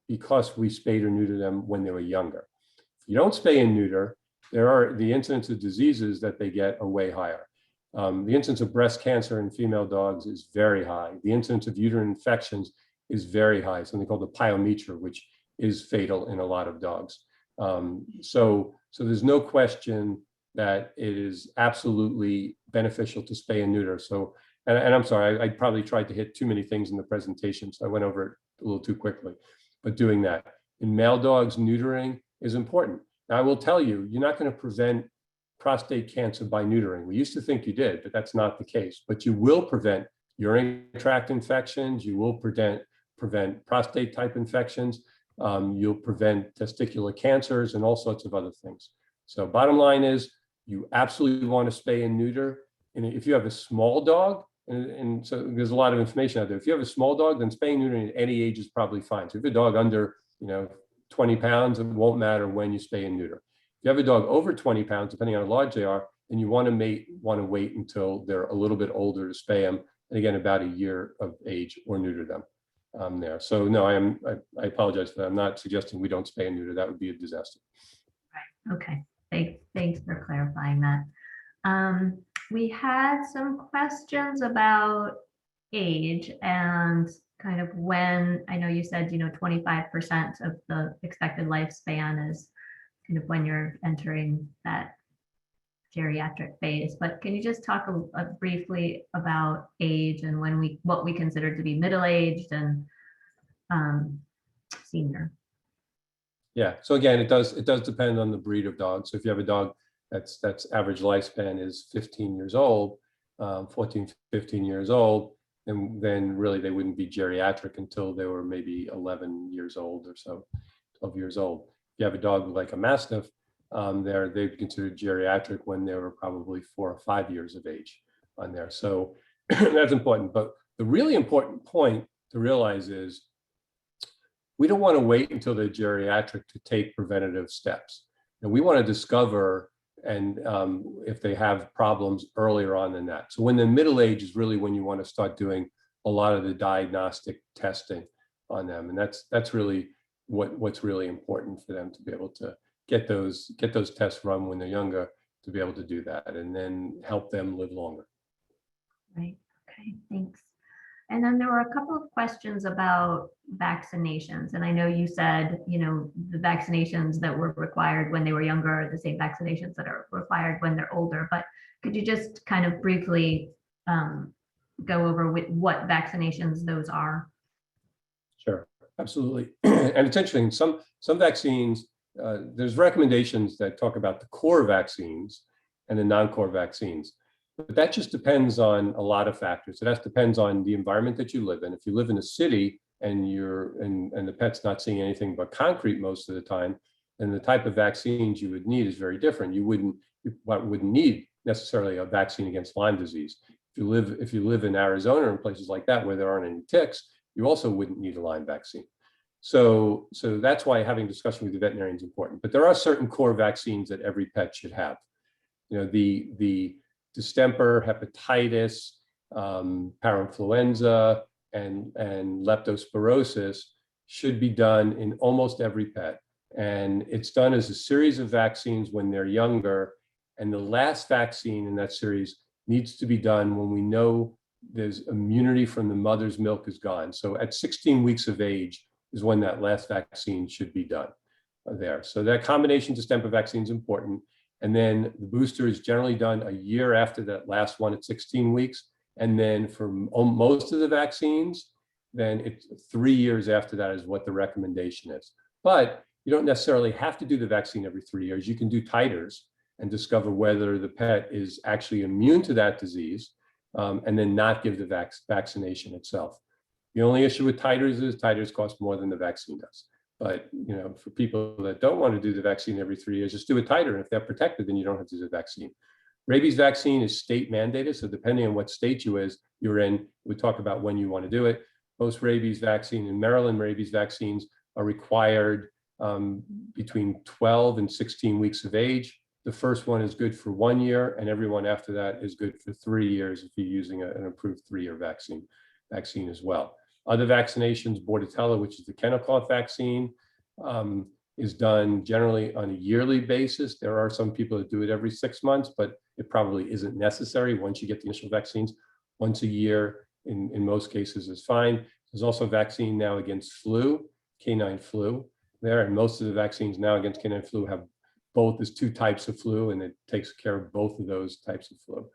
because we spayed or neutered them when they were younger. If you don't spay and neuter, the incidence of diseases that they get are way higher. The incidence of breast cancer in female dogs is very high. The incidence of uterine infections is very high, something called the pyometra, which is fatal in a lot of dogs. So there's no question that it is absolutely beneficial to spay and neuter. So, and I'm sorry, I probably tried to hit too many things in the presentation, so I went over it a little too quickly, but doing that. in male dogs, neutering is important. Now, I will tell you, you're not going to prevent prostate cancer by neutering. We used to think you did, but that's not the case. But you will prevent urinary tract infections. You will prevent prostate type infections. You'll prevent testicular cancers and all sorts of other things. So bottom line is, you absolutely want to spay and neuter. And if you have a small dog, and so there's a lot of information out there. If you have a small dog, then spaying and neutering at any age is probably fine. So if you have a dog under 20 pounds, it won't matter when you spay and neuter. If you have a dog over 20 pounds, depending on how large they are, then you want to wait until they're a little bit older to spay them. And again, about a year of age or neuter them there. So no, I apologize for that. I'm not suggesting we don't spay and neuter. That would be a disaster. Right. Okay. Thanks for clarifying that. We had some questions about age and kind of when, I know you said, 25% of the expected lifespan is kind of when you're entering that geriatric phase, but can you just talk briefly about age and what we consider to be middle-aged and senior? Yeah, so again, it does depend on the breed of dog. So if you have a dog that's average lifespan is 15 years old, 14, 15 years old, then really they wouldn't be geriatric until they were maybe 11 years old or so, 12 years old. If you have a dog like a Mastiff, they'd considered geriatric when they were probably 4 or 5 years of age on there. So that's important. But the really important point to realize is we don't want to wait until they're geriatric to take preventative steps. And we want to discover and if they have problems earlier on than that. So when they're middle age is really when you want to start doing a lot of the diagnostic testing on them. And that's really what's really important for them to be able to get those tests run when they're younger, to be able to do that and then help them live longer. Right. Okay, thanks. And then there were a couple of questions about vaccinations. And I know you said, the vaccinations that were required when they were younger are the same vaccinations that are required when they're older. But could you just kind of briefly go over what vaccinations those are? Sure, absolutely. And it's interesting, some vaccines, there's recommendations that talk about the core vaccines and the non-core vaccines. But that just depends on a lot of factors. So that depends on the environment that you live in. If you live in a city and and the pet's not seeing anything but concrete most of the time, then the type of vaccines you would need is very different. You wouldn't need necessarily a vaccine against Lyme disease. If you live in Arizona and places like that where there aren't any ticks, you also wouldn't need a Lyme vaccine. So that's why having discussion with the veterinarian is important. But there are certain core vaccines that every pet should have. The distemper, hepatitis, parainfluenza, and leptospirosis should be done in almost every pet. And it's done as a series of vaccines when they're younger. And the last vaccine in that series needs to be done when we know there's immunity from the mother's milk is gone. So at 16 weeks of age is when that last vaccine should be done there. So that combination distemper vaccine is important. And then the booster is generally done a year after that last one at 16 weeks. And then for most of the vaccines, then it's 3 years after that is what the recommendation is. But you don't necessarily have to do the vaccine every 3 years. You can do titers and discover whether the pet is actually immune to that disease, and then not give the vaccination itself. The only issue with titers is titers cost more than the vaccine does. But for people that don't want to do the vaccine every 3 years, just do a titer. And if they're protected, then you don't have to do the vaccine. Rabies vaccine is state mandated. So depending on what state you're in, we talk about when you want to do it. Most rabies vaccine in Maryland, rabies vaccines are required between 12 and 16 weeks of age. The first one is good for 1 year, and everyone after that is good for 3 years if you're using an approved 3-year vaccine as well. Other vaccinations, Bordetella, which is the kennel cough vaccine, is done generally on a yearly basis. There are some people that do it every 6 months, but it probably isn't necessary once you get the initial vaccines. Once a year, in most cases, is fine. There's also a vaccine now against flu, canine flu there, and most of the vaccines now against canine flu have both as 2 types of flu, and it takes care of both of those types of flu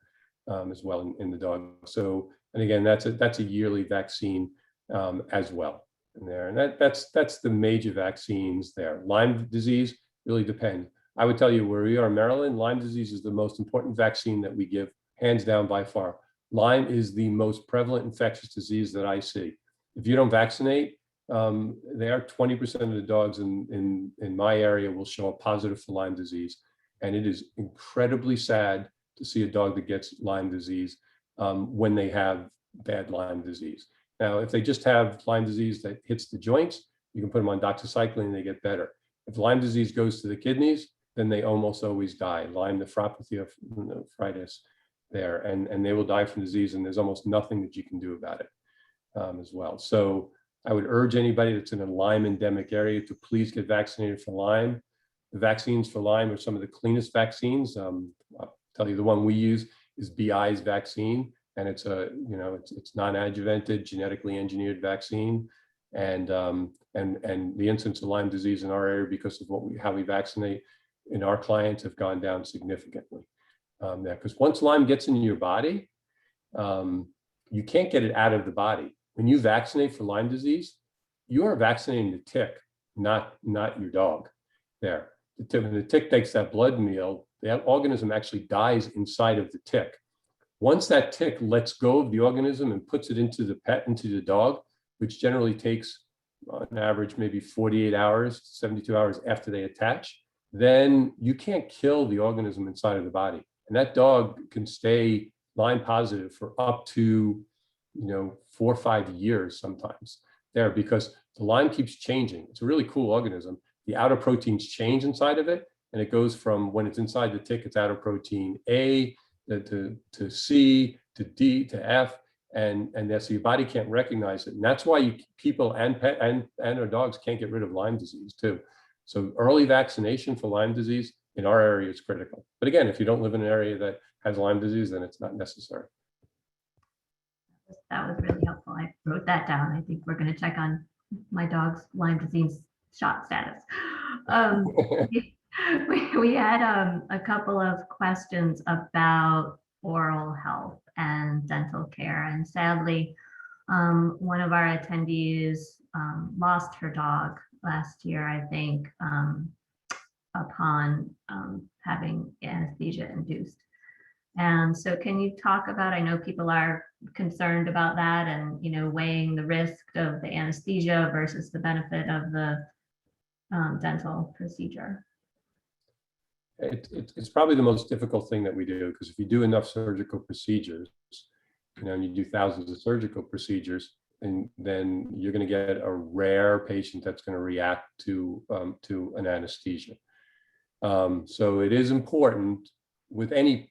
as well in the dog. So, and again, that's a yearly vaccine as well. in there. And that's the major vaccines there. Lyme disease really depends. I would tell you where we are in Maryland, Lyme disease is the most important vaccine that we give, hands down by far. Lyme is the most prevalent infectious disease that I see. If you don't vaccinate, they are 20% of the dogs in my area will show a positive for Lyme disease. And it is incredibly sad to see a dog that gets Lyme disease when they have bad Lyme disease. Now, if they just have Lyme disease that hits the joints, you can put them on doxycycline and they get better. If Lyme disease goes to the kidneys, then they almost always die. Lyme nephropathy or nephritis there, and they will die from disease, and there's almost nothing that you can do about it as well. So I would urge anybody that's in a Lyme endemic area to please get vaccinated for Lyme. The vaccines for Lyme are some of the cleanest vaccines. I'll tell you, the one we use is BI's vaccine, and it's it's non-adjuvanted, genetically engineered vaccine, and the incidence of Lyme disease in our area, because of how we vaccinate in our clients, have gone down significantly. Because once Lyme gets into your body, you can't get it out of the body. When you vaccinate for Lyme disease, you are vaccinating the tick, not your dog. There, when the tick takes that blood meal, the organism actually dies inside of the tick. Once that tick lets go of the organism and puts it into the pet, into the dog, which generally takes on average maybe 48 hours, 72 hours after they attach, then you can't kill the organism inside of the body. And that dog can stay Lyme positive for up to 4 or 5 years sometimes there, because the Lyme keeps changing. It's a really cool organism. The outer proteins change inside of it, and it goes from, when it's inside the tick, it's outer protein A to C to D to F, and so your body can't recognize it. And that's why people and our dogs can't get rid of Lyme disease too. So early vaccination for Lyme disease in our area is critical. But again, if you don't live in an area that has Lyme disease, then it's not necessary. That was really helpful. I wrote that down. I think we're going to check on my dog's Lyme disease shot status. We had a couple of questions about oral health and dental care, and sadly, one of our attendees lost her dog last year, I think, upon having anesthesia induced. And so can you talk about, I know people are concerned about that, and weighing the risk of the anesthesia versus the benefit of the dental procedure? It's probably the most difficult thing that we do, because if you do enough surgical procedures, and you do thousands of surgical procedures, and then you're going to get a rare patient that's going to react to an anesthesia. So it is important with any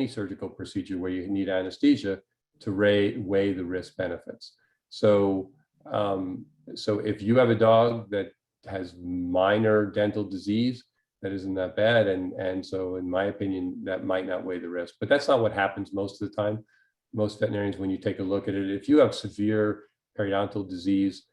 surgical procedure where you need anesthesia to weigh the risk benefits. So if you have a dog that has minor dental disease that isn't that bad, and so in my opinion, that might not weigh the risk. But that's not what happens most of the time. Most veterinarians, when you take a look at it, if you have severe periodontal disease,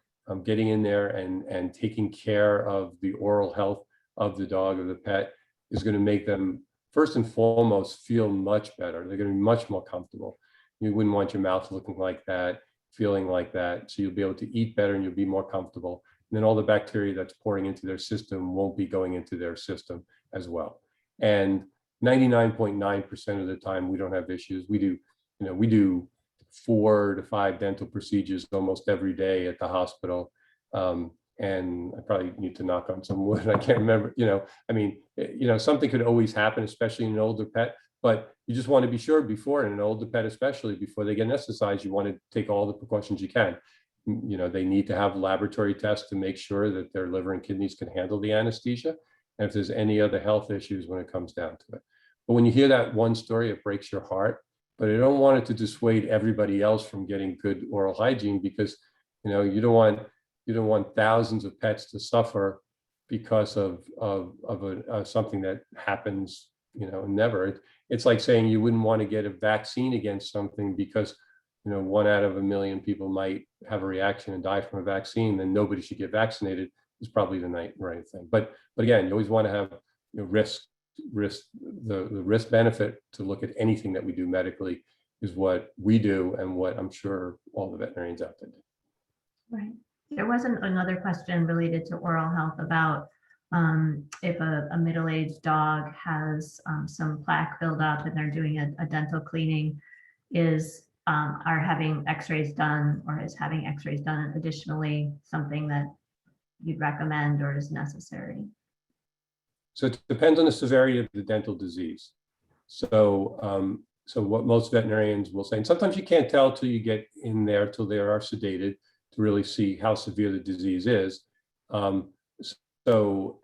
getting in there and taking care of the oral health of the dog or the pet is going to make them, first and foremost, feel much better. They're going to be much more comfortable. You wouldn't want your mouth looking like that, feeling like that. So you'll be able to eat better and you'll be more comfortable. And then all the bacteria that's pouring into their system won't be going into their system as well. And 99.9% of the time, we don't have issues. We do 4 to 5 dental procedures almost every day at the hospital. And I probably need to knock on some wood. I can't remember, something could always happen, especially in an older pet, but you just want to be sure before, in an older pet, especially before they get anesthetized, you want to take all the precautions you can. They need to have laboratory tests to make sure that their liver and kidneys can handle the anesthesia. And if there's any other health issues when it comes down to it. But when you hear that one story, it breaks your heart. But I don't want it to dissuade everybody else from getting good oral hygiene, because you don't want thousands of pets to suffer because of something that happens never. It's like saying you wouldn't want to get a vaccine against something because 1 out of 1 million people might have a reaction and die from a vaccine. Then nobody should get vaccinated is probably the right thing. But again, you always want to have the risk benefit to look at anything that we do medically is what we do, and what I'm sure all the veterinarians out there do. Right. There wasn't another question related to oral health about if a middle-aged dog has some plaque buildup and they're doing a dental cleaning, are having x-rays done or is having x-rays done additionally something that you'd recommend or is necessary? So it depends on the severity of the dental disease. So, so what most veterinarians will say, and sometimes you can't tell till you get in there, till they are sedated to really see how severe the disease is. So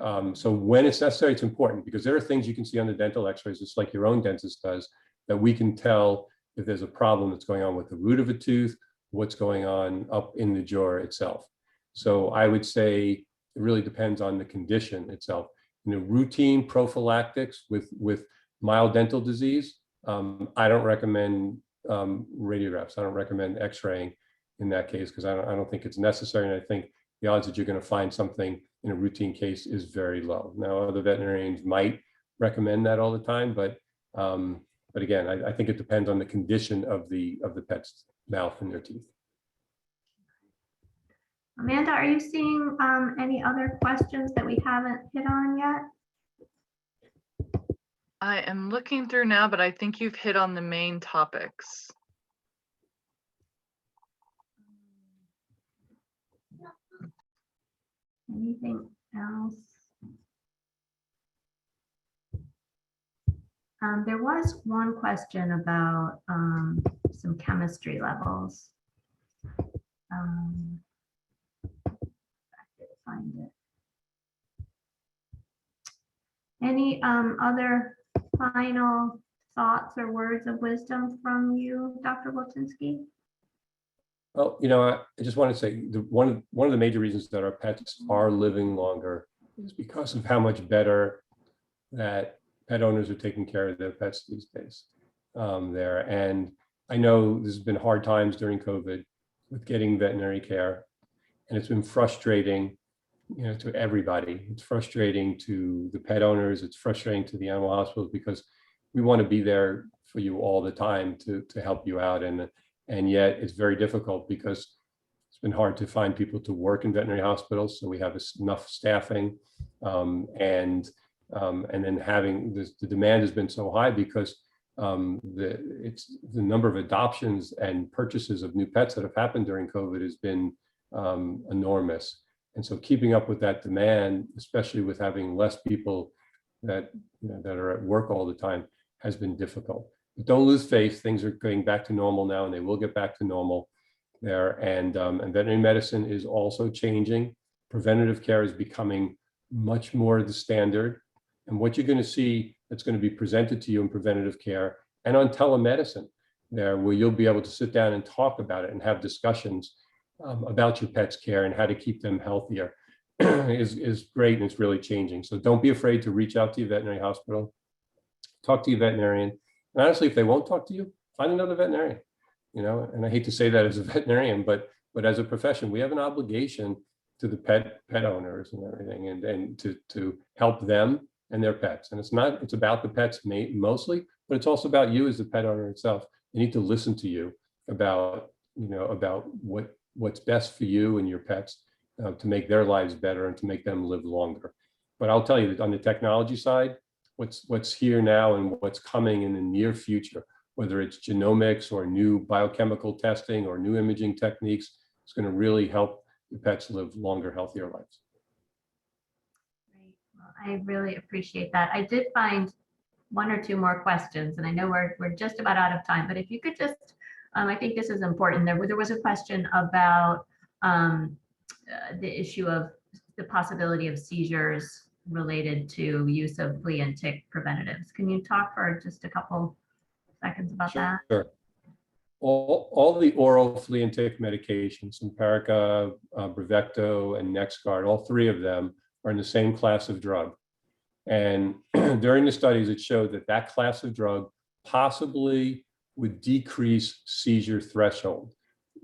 when it's necessary, it's important because there are things you can see on the dental x-rays, just like your own dentist does, that we can tell if there's a problem that's going on with the root of a tooth, what's going on up in the jaw itself. So I would say it really depends on the condition itself. You know, routine prophylactics with mild dental disease, I don't recommend radiographs. I don't recommend x-raying in that case because I don't think it's necessary. And I think the odds that you're going to find something in a routine case is very low. Now, other veterinarians might recommend that all the time, but again, I think it depends on the condition of the pet's mouth and their teeth. Amanda, are you seeing any other questions that we haven't hit on yet? I am looking through now, but I think you've hit on the main topics. Anything else? There was one question about some chemistry levels. I could find it. Any other final thoughts or words of wisdom from you, Dr. Wolchinsky? Well, you know, I just want to say one of the major reasons that our pets are living longer is because of how much better that pet owners are taking care of their pets these days there. And I know this has been hard times during COVID with getting veterinary care, and it's been frustrating, you know, to everybody. It's frustrating to the pet owners. It's frustrating to the animal hospitals because we want to be there for you all the time to help you out. And yet it's very difficult because it's been hard to find people to work in veterinary hospitals. So we have enough staffing, and then having this, the demand has been so high because the number of adoptions and purchases of new pets that have happened during COVID has been enormous. And so keeping up with that demand, especially with having less people that, you know, that are at work all the time, has been difficult. But don't lose faith. Things are going back to normal now, and they will get back to normal there. And veterinary medicine is also changing. Preventative care is becoming much more the standard. And what you're going to see that's going to be presented to you in preventative care and on telemedicine there, where you'll be able to sit down and talk about it and have discussions about your pet's care and how to keep them healthier is great, and it's really changing. So don't be afraid to reach out to your veterinary hospital, talk to your veterinarian. And honestly, if they won't talk to you, find another veterinarian, you know. And I hate to say that as a veterinarian, but as a profession, we have an obligation to the pet owners and everything, and to help them and their pets. And it's about the pets mostly, but it's also about you as the pet owner itself. They need to listen to you about, you know, about what's best for you and your pets to make their lives better and to make them live longer. But I'll tell you that on the technology side, what's here now and what's coming in the near future, whether it's genomics or new biochemical testing or new imaging techniques, it's going to really help your pets live longer, healthier lives. Great. Well, I really appreciate that. I did find one or two more questions, and I know we're just about out of time, but if you could just, I think this is important. There was a question about the issue of the possibility of seizures related to use of flea and tick preventatives. Can you talk for just a couple seconds about that? Sure. All the oral flea and tick medications, Simparica, Brevecto, and NexGard, all three of them are in the same class of drug. And during the studies, it showed that class of drug possibly would decrease seizure threshold.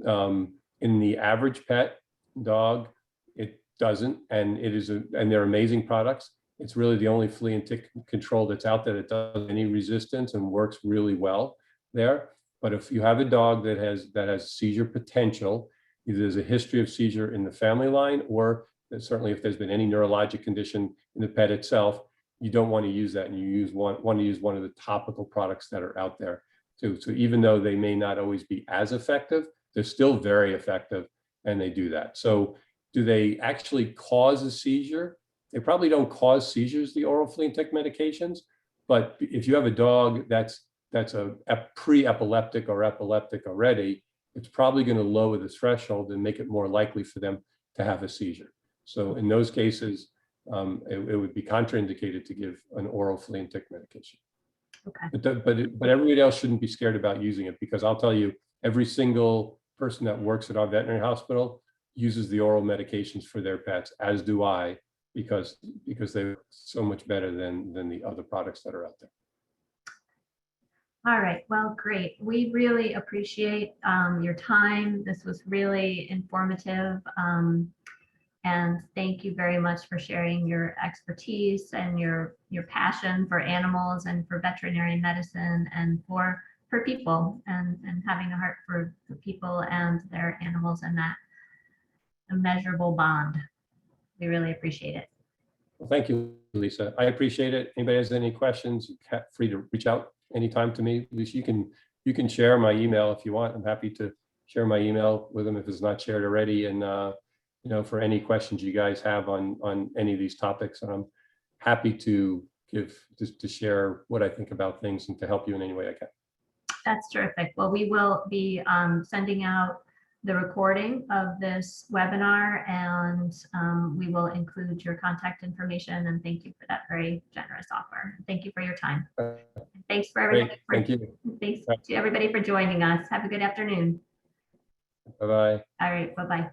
In the average pet dog, it doesn't, and and they're amazing products. It's really the only flea and tick control that's out there that does any resistance and works really well there. But if you have a dog that has seizure potential, either there's a history of seizure in the family line, or certainly if there's been any neurologic condition in the pet itself, you don't want to use that, and you want to use one of the topical products that are out there too. So even though they may not always be as effective, they're still very effective, and they do that. So do they actually cause a seizure? They probably don't cause seizures, the oral flea and tick medications, but if you have a dog that's a pre-epileptic or epileptic already, it's probably going to lower the threshold and make it more likely for them to have a seizure. So in those cases, it would be contraindicated to give an oral flea and tick medication. Okay. But everybody else shouldn't be scared about using it, because I'll tell you, every single person that works at our veterinary hospital uses the oral medications for their pets, as do I, because they're so much better than the other products that are out there. All right, well, great. We really appreciate your time. This was really informative. And thank you very much for sharing your expertise and your passion for animals and for veterinary medicine and for people and having a heart for people and their animals, and that immeasurable bond. We really appreciate it. Well, thank you, Lisa. I appreciate it. Anybody has any questions, free to reach out anytime to me. Lisa, you can share my email if you want. I'm happy to share my email with them if it's not shared already. And you know, for any questions you guys have on any of these topics, and I'm happy to share what I think about things and to help you in any way I can. That's terrific. Well, we will be sending out the recording of this webinar, and we will include your contact information. And thank you for that very generous offer. Thank you for your time. Thanks for everybody. Great. Thank you. Thanks to everybody for joining us. Have a good afternoon. Bye-bye. All right. Bye-bye.